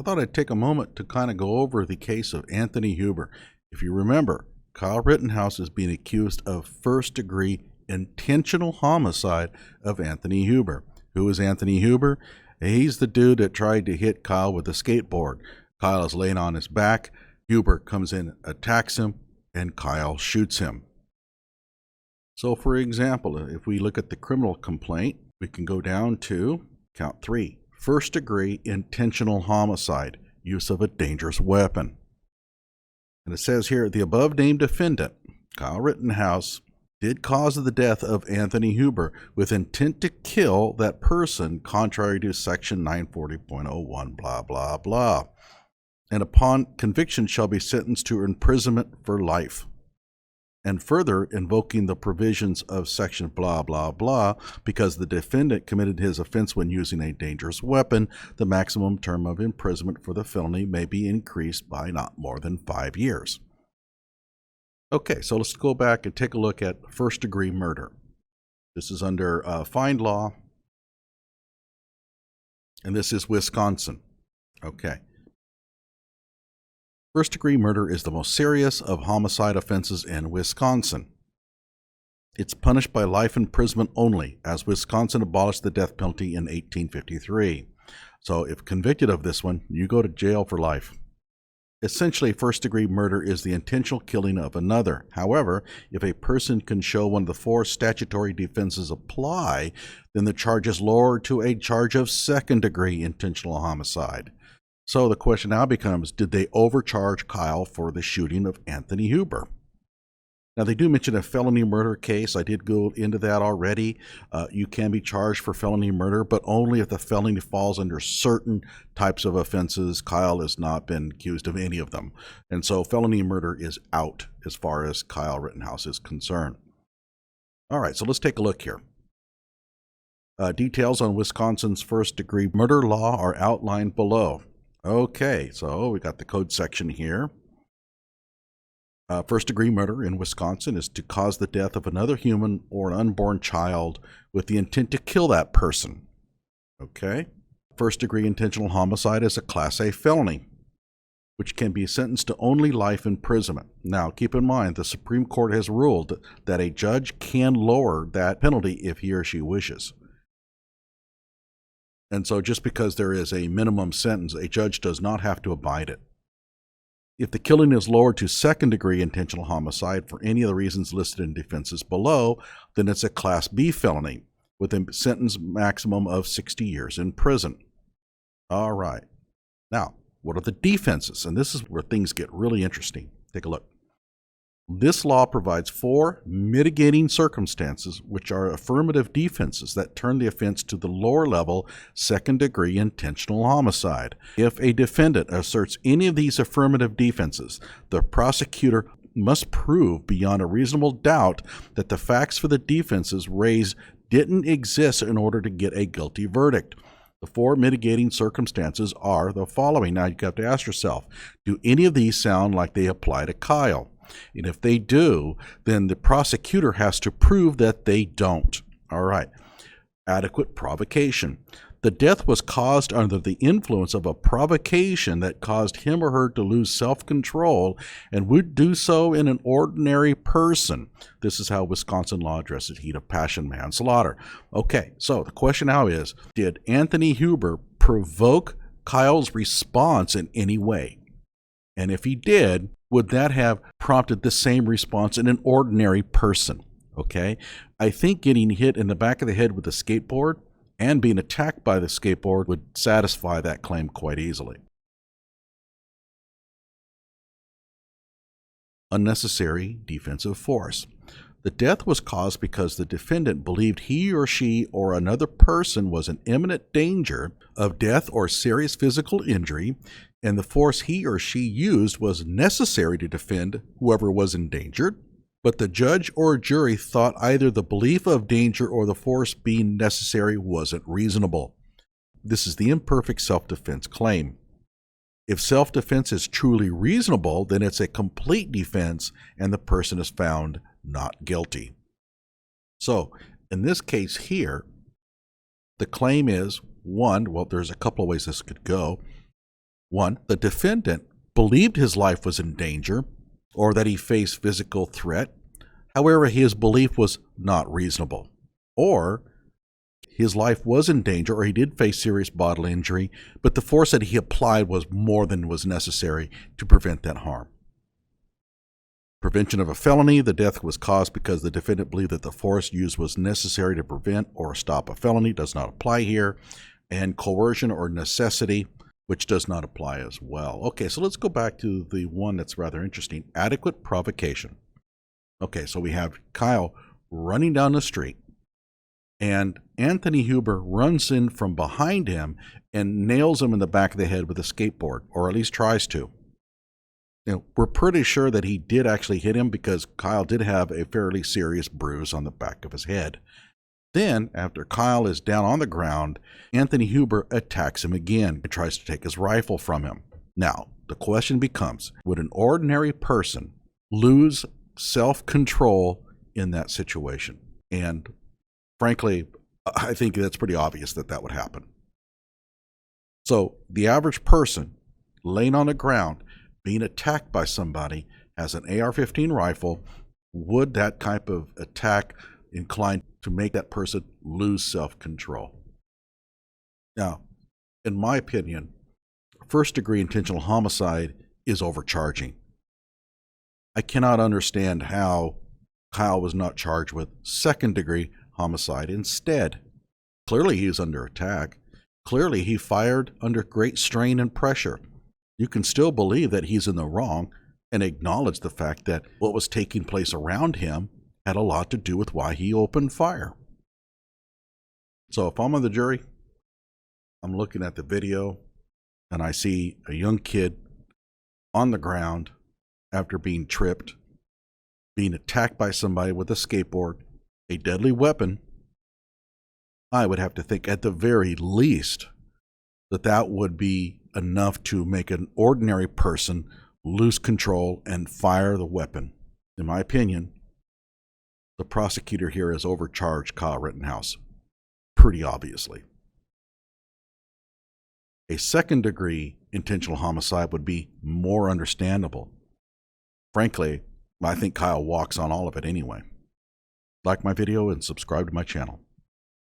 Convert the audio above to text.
I thought I'd take a moment to kind of go over the case of Anthony Huber. If you remember, Kyle Rittenhouse is being accused of first-degree intentional homicide of Anthony Huber. Who is Anthony Huber? He's the dude that tried to hit Kyle with a skateboard. Kyle is laying on his back. Huber comes in, attacks him, and Kyle shoots him. So, for example, if we look at the criminal complaint, we can go down to count 3. First-degree intentional homicide, use of a dangerous weapon. And it says here, the above-named defendant, Kyle Rittenhouse, did cause the death of Anthony Huber with intent to kill that person contrary to section 940.01, blah, blah, blah. And upon conviction shall be sentenced to imprisonment for life. And further, invoking the provisions of section blah, blah, blah, because the defendant committed his offense when using a dangerous weapon, the maximum term of imprisonment for the felony may be increased by not more than 5 years. Okay, so let's go back and take a look at first-degree murder. This is under Find Law, and this is Wisconsin. Okay. First-degree murder is the most serious of homicide offenses in Wisconsin. It's punished by life imprisonment only, as Wisconsin abolished the death penalty in 1853. So if convicted of this one, you go to jail for life. Essentially, first-degree murder is the intentional killing of another. However, if a person can show one of the 4 statutory defenses apply, then the charge is lowered to a charge of second-degree intentional homicide. So the question now becomes, did they overcharge Kyle for the shooting of Anthony Huber? Now, they do mention a felony murder case. I did go into that already. You can be charged for felony murder, but only if the felony falls under certain types of offenses. Kyle has not been accused of any of them. And so felony murder is out as far as Kyle Rittenhouse is concerned. All right, so let's take a look here. Details on Wisconsin's first-degree murder law are outlined below. Okay, so we got the code section here. First-degree murder in Wisconsin is to cause the death of another human or an unborn child with the intent to kill that person. Okay. First-degree intentional homicide is a Class A felony, which can be sentenced to only life imprisonment. Now, keep in mind, the Supreme Court has ruled that a judge can lower that penalty if he or she wishes. And so just because there is a minimum sentence, a judge does not have to abide it. If the killing is lowered to second-degree intentional homicide for any of the reasons listed in defenses below, then it's a Class B felony with a sentence maximum of 60 years in prison. All right. Now, what are the defenses? And this is where things get really interesting. Take a look. This law provides 4 mitigating circumstances, which are affirmative defenses that turn the offense to the lower level second-degree intentional homicide. If a defendant asserts any of these affirmative defenses, the prosecutor must prove beyond a reasonable doubt that the facts for the defenses raised didn't exist in order to get a guilty verdict. The 4 mitigating circumstances are the following. Now you have to ask yourself, do any of these sound like they apply to Kyle? And if they do, then the prosecutor has to prove that they don't. All right. Adequate provocation. The death was caused under the influence of a provocation that caused him or her to lose self-control and would do so in an ordinary person. This is how Wisconsin law addresses heat of passion manslaughter. Okay, so the question now is, did Anthony Huber provoke Kyle's response in any way? And if he did, would that have prompted the same response in an ordinary person? Okay, I think getting hit in the back of the head with a skateboard and being attacked by the skateboard would satisfy that claim quite easily. Unnecessary defensive force. The death was caused because the defendant believed he or she or another person was in imminent danger of death or serious physical injury, and the force he or she used was necessary to defend whoever was endangered, but the judge or jury thought either the belief of danger or the force being necessary wasn't reasonable. This is the imperfect self-defense claim. If self-defense is truly reasonable, then it's a complete defense and the person is found not guilty. So, in this case here, the claim is, one, well, there's a couple of ways this could go. One, the defendant believed his life was in danger or that he faced physical threat. However, his belief was not reasonable. Or his life was in danger or he did face serious bodily injury, but the force that he applied was more than was necessary to prevent that harm. Prevention of a felony, the death was caused because the defendant believed that the force used was necessary to prevent or stop a felony, does not apply here. And coercion or necessity, which does not apply as well. Okay, so let's go back to the one that's rather interesting, adequate provocation. Okay, so we have Kyle running down the street, and Anthony Huber runs in from behind him and nails him in the back of the head with a skateboard, or at least tries to. We're pretty sure that he did actually hit him because Kyle did have a fairly serious bruise on the back of his head. Then, after Kyle is down on the ground, Anthony Huber attacks him again and tries to take his rifle from him. Now, the question becomes, would an ordinary person lose self-control in that situation? And frankly, I think that's pretty obvious that that would happen. So, the average person laying on the ground, being attacked by somebody, has an AR-15 rifle. Would that type of attack incline to make that person lose self-control? Now, in my opinion, first-degree intentional homicide is overcharging. I cannot understand how Kyle was not charged with second-degree homicide instead. Clearly, he was under attack. Clearly, he fired under great strain and pressure. You can still believe that he's in the wrong and acknowledge the fact that what was taking place around him had a lot to do with why he opened fire. So if I'm on the jury, I'm looking at the video and I see a young kid on the ground after being tripped, being attacked by somebody with a skateboard, a deadly weapon, I would have to think at the very least that that would be enough to make an ordinary person lose control and fire the weapon. In my opinion, the prosecutor here has overcharged Kyle Rittenhouse, pretty obviously. A second-degree intentional homicide would be more understandable. Frankly, I think Kyle walks on all of it anyway. Like my video and subscribe to my channel.